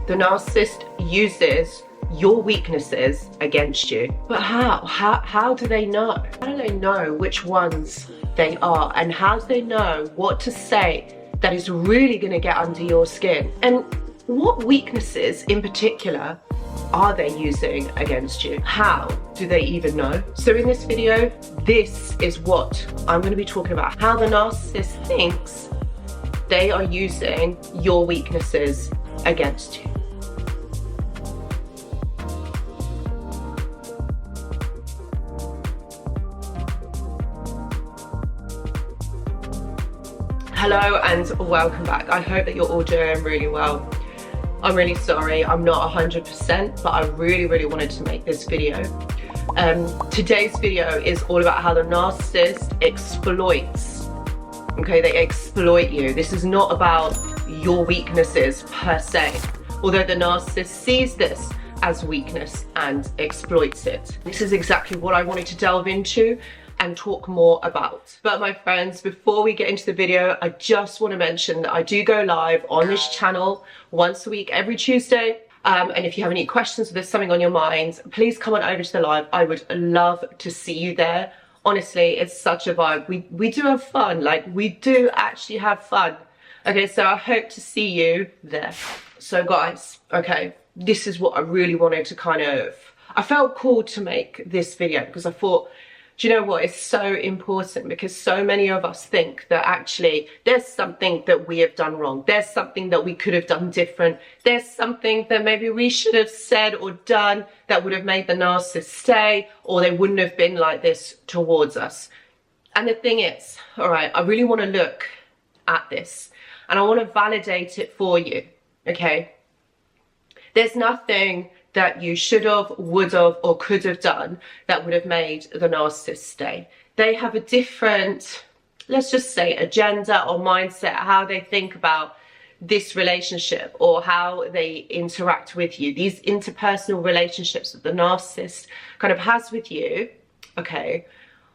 The narcissist uses your weaknesses against you. But how? How do they know? How do they know which ones they are? And how do they know what to say that is really going to get under your skin? And what weaknesses in particular are they using against you? How do they even know? So in this video, this is what I'm going to be talking about. How the narcissist thinks they are using your weaknesses against you. Hello and welcome back. I hope that you're all doing really well. I'm really sorry, I'm not 100%, but I really wanted to make this video. Today's video is all about how the narcissist exploits. Okay, they exploit you. This is not about your weaknesses per se, although the narcissist sees this as weakness and exploits it. This is exactly what I wanted to delve into and talk more about. But my friends, before we get into the video, I just want to mention that I do go live on this channel once a week, every Tuesday. And if you have any questions or there's something on your mind, please come on over to the live. I would love to see you there. Honestly, it's such a vibe. We do have fun, like we do actually have fun. Okay, so I hope to see you there. So guys, okay, this is what I really wanted to I felt called to make this video because I thought, do you know what, it's so important because so many of us think that actually there's something that we have done wrong. There's something that we could have done different. There's something that maybe we should have said or done that would have made the narcissist stay, or they wouldn't have been like this towards us. And the thing is, all right, I really want to look at this and I want to validate it for you, okay? There's nothing that you should have, would have, or could have done that would have made the narcissist stay. They have a different, let's just say, agenda or mindset, how they think about this relationship or how they interact with you. These interpersonal relationships that the narcissist kind of has with you, okay,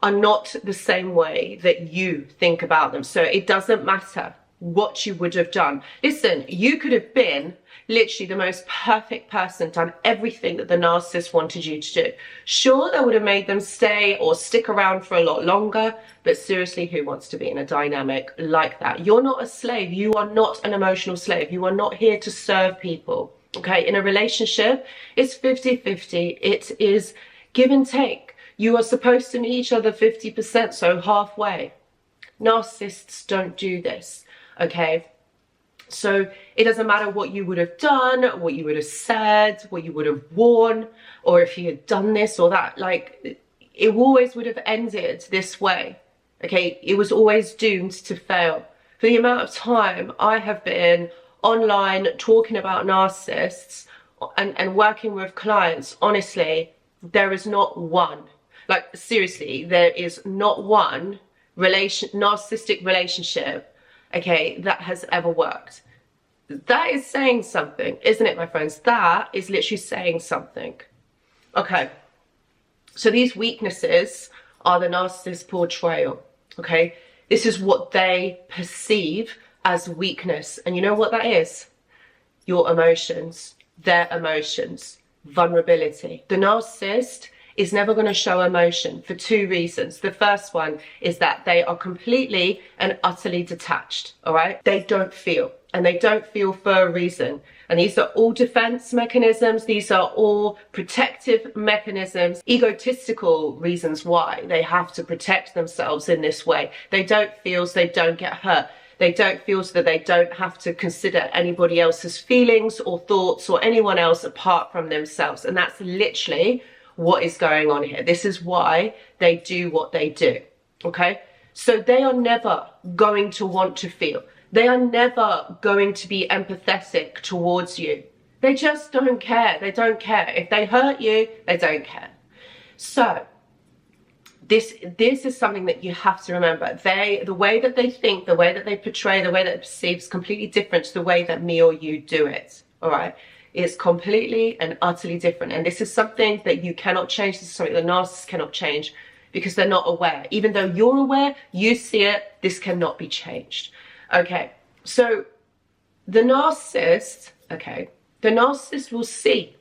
are not the same way that you think about them. So it doesn't matter what you would have done. Listen, you could have been literally the most perfect person, done everything that the narcissist wanted you to do. Sure, that would have made them stay or stick around for a lot longer, but seriously, who wants to be in a dynamic like that? You're not a slave. You are not an emotional slave. You are not here to serve people, okay? In a relationship, it's 50-50. It is give and take. You are supposed to meet each other 50%, so halfway. Narcissists don't do this, okay? So it doesn't matter what you would have done, what you would have said, what you would have worn, or if you had done this or that, like it always would have ended this way, okay? It was always doomed to fail. For the amount of time I have been online talking about narcissists and working with clients, honestly, there is not one, like seriously, there is not one narcissistic relationship, okay, that has ever worked. That is saying something, isn't it, my friends? That is literally saying something. Okay, so these weaknesses are the narcissist portrayal, okay? This is what they perceive as weakness. And you know what that is? Your emotions, their emotions, vulnerability. The narcissist is never going to show emotion for two reasons. The first one is that they are completely and utterly detached, all right? They don't feel, and they don't feel for a reason. And these are all defense mechanisms. These are all protective mechanisms, egotistical reasons why they have to protect themselves in this way. They don't feel so they don't get hurt. They don't feel so that they don't have to consider anybody else's feelings or thoughts or anyone else apart from themselves. And that's literally what is going on here. This is why they do what they do, okay? So they are never going to want to feel. They are never going to be empathetic towards you. They just don't care. They don't care. If they hurt you, they don't care. So this is something that you have to remember. The way that they think, the way that they portray, the way that they perceive is completely different to the way that me or you do it, all right? It's completely and utterly different. And this is something that you cannot change. This is something the narcissist cannot change because they're not aware. Even though you're aware, you see it, this cannot be changed. Okay, so the narcissist, okay, The narcissist will see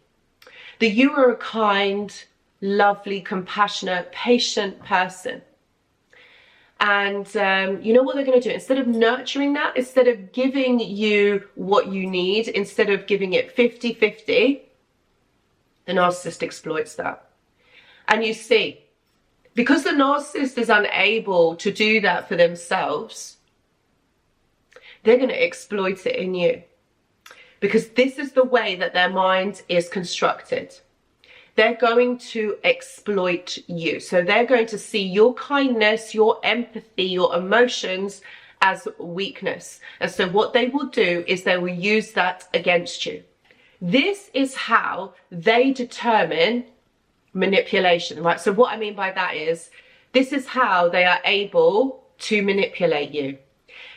that you are a kind, lovely, compassionate, patient person. And you know what they're going to do? Instead of nurturing that, instead of giving you what you need, instead of giving it 50-50, the narcissist exploits that. And you see, because the narcissist is unable to do that for themselves, they're going to exploit it in you. Because this is the way that their mind is constructed. They're going to exploit you. So they're going to see your kindness, your empathy, your emotions as weakness. And so what they will do is they will use that against you. This is how they determine manipulation, right? So what I mean by that is, this is how they are able to manipulate you.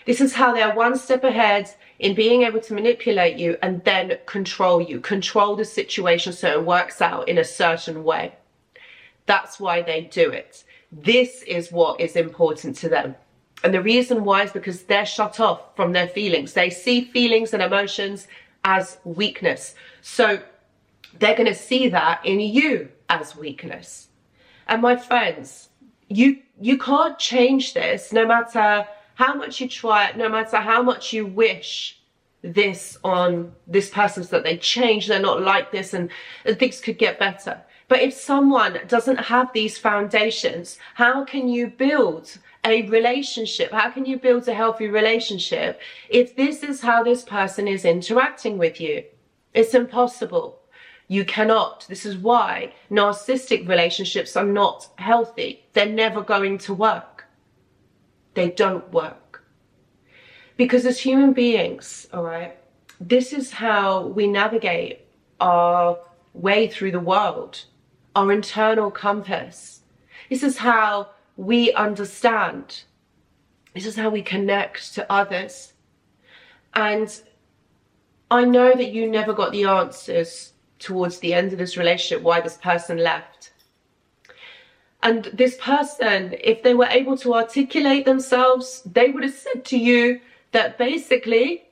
This is how they are one step ahead in being able to manipulate you and then control you, control the situation so it works out in a certain way. That's why they do it. This is what is important to them. And the reason why is because they're shut off from their feelings. They see feelings and emotions as weakness. So they're going to see that in you as weakness. And my friends, you can't change this no matter how much you try it, no matter how much you wish this on this person so that they change, they're not like this and things could get better. But if someone doesn't have these foundations, how can you build a relationship? How can you build a healthy relationship if this is how this person is interacting with you? It's impossible. You cannot. This is why narcissistic relationships are not healthy. They're never going to work. They don't work. Because as human beings, all right, this is how we navigate our way through the world, our internal compass. This is how we understand. This is how we connect to others. And I know that you never got the answers towards the end of this relationship why this person left. And this person, if they were able to articulate themselves, they would have said to you that basically,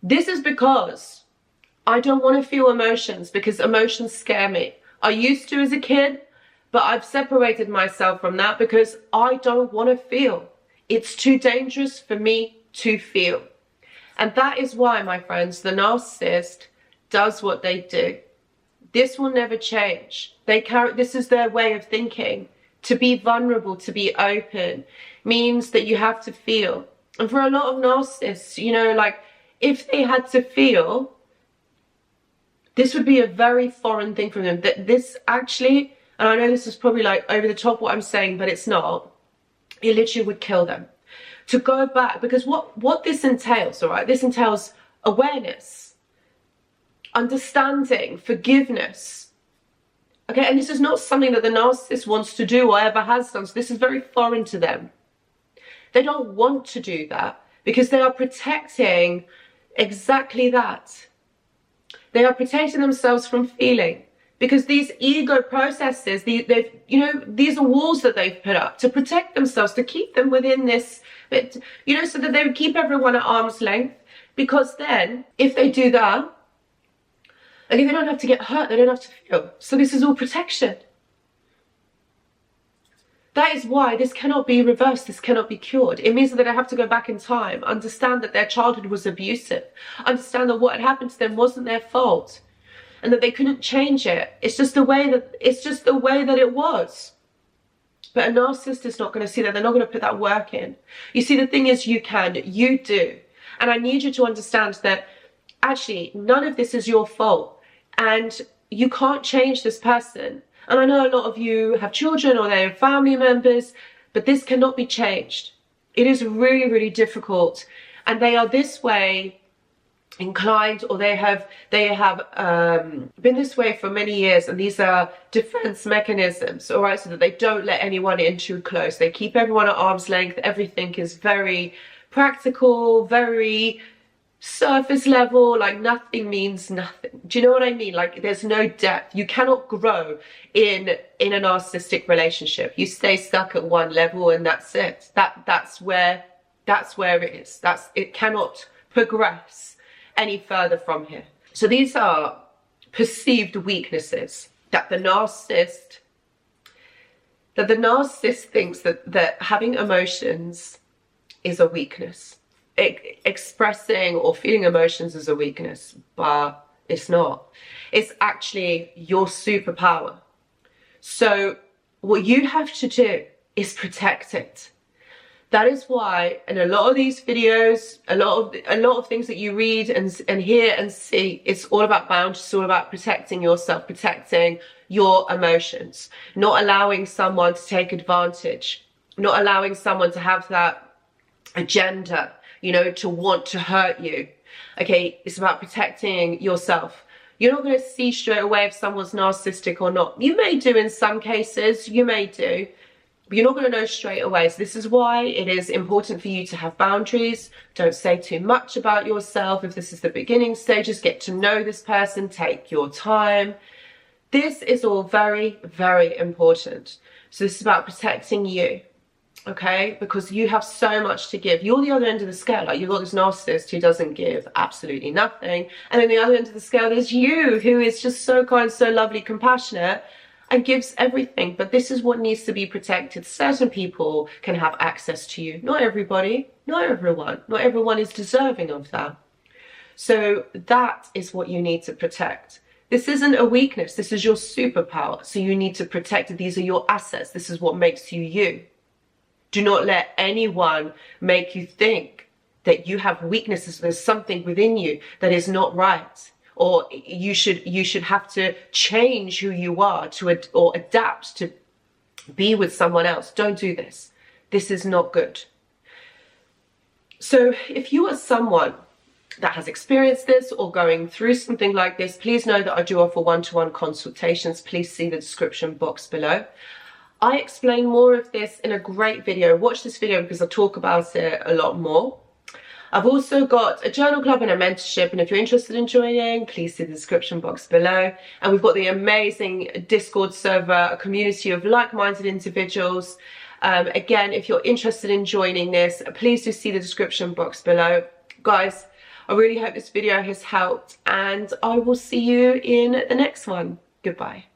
this is because I don't want to feel emotions because emotions scare me. I used to as a kid, but I've separated myself from that because I don't want to feel. It's too dangerous for me to feel. And that is why, my friends, the narcissist does what they do. This will never change. This is their way of thinking. To be vulnerable, to be open, means that you have to feel. And for a lot of narcissists, you know, like, if they had to feel, this would be a very foreign thing for them. That this actually, and I know this is probably like over the top what I'm saying, but it's not. It literally would kill them. To go back, because what this entails, all right, this entails awareness, understanding, forgiveness. Okay, and this is not something that the narcissist wants to do or ever has done. So this is very foreign to them. They don't want to do that because they are protecting exactly that. They are protecting themselves from feeling, because these ego processes, these are walls that they've put up to protect themselves, to keep them within this, so that they would keep everyone at arm's length. Because then, if they do that, okay, they don't have to get hurt, they don't have to feel. So this is all protection. That is why this cannot be reversed, this cannot be cured. It means that they have to go back in time, understand that their childhood was abusive, understand that what had happened to them wasn't their fault, and that they couldn't change it. It's just the way that it was. But a narcissist is not going to see that. They're not going to put that work in. You see, the thing is, you do. And I need you to understand that actually none of this is your fault, and you can't change this person. And I know a lot of you have children or they have family members, but this cannot be changed. It is really, really difficult. And they are this way inclined, or they have been this way for many years. And these are defense mechanisms, all right, so that they don't let anyone in too close. They keep everyone at arm's length. Everything is very practical, very surface level, like nothing means nothing. Do you know what I mean? Like, there's no depth. You cannot grow in a narcissistic relationship. You stay stuck at one level and that's it. That's where it is. It cannot progress any further from here. So these are perceived weaknesses that the narcissist thinks that having emotions is a weakness. Expressing or feeling emotions is a weakness, but it's not. It's actually your superpower. So what you have to do is protect it. That is why in a lot of these videos, a lot of things that you read and hear and see, it's all about boundaries. It's all about protecting yourself, protecting your emotions, not allowing someone to take advantage, not allowing someone to have that agenda, you know, to want to hurt you. Okay, it's about protecting yourself. You're not going to see straight away if someone's narcissistic or not. You may do in some cases, you may do, but you're not going to know straight away. So this is why it is important for you to have boundaries. Don't say too much about yourself. If this is the beginning stages, get to know this person, take your time. This is all very, very important. So this is about protecting you, okay? Because you have so much to give. You're the other end of the scale. Like, you've got this narcissist who doesn't give absolutely nothing. And then the other end of the scale, there's you, who is just so kind, so lovely, compassionate, and gives everything. But this is what needs to be protected. Certain people can have access to you. Not everybody, not everyone. Not everyone is deserving of that. So that is what you need to protect. This isn't a weakness. This is your superpower. So you need to protect it. These are your assets. This is what makes you you. Do not let anyone make you think that you have weaknesses. There's something within you that is not right. Or you should have to change who you are or adapt to be with someone else. Don't do this. This is not good. So if you are someone that has experienced this or going through something like this, please know that I do offer one-to-one consultations. Please see the description box below. I explain more of this in a great video. Watch this video because I talk about it a lot more. I've also got a journal club and a mentorship, and if you're interested in joining, please see the description box below. And we've got the amazing Discord server, a community of like-minded individuals. Again, if you're interested in joining this, please do see the description box below. Guys, I really hope this video has helped, and I will see you in the next one. Goodbye.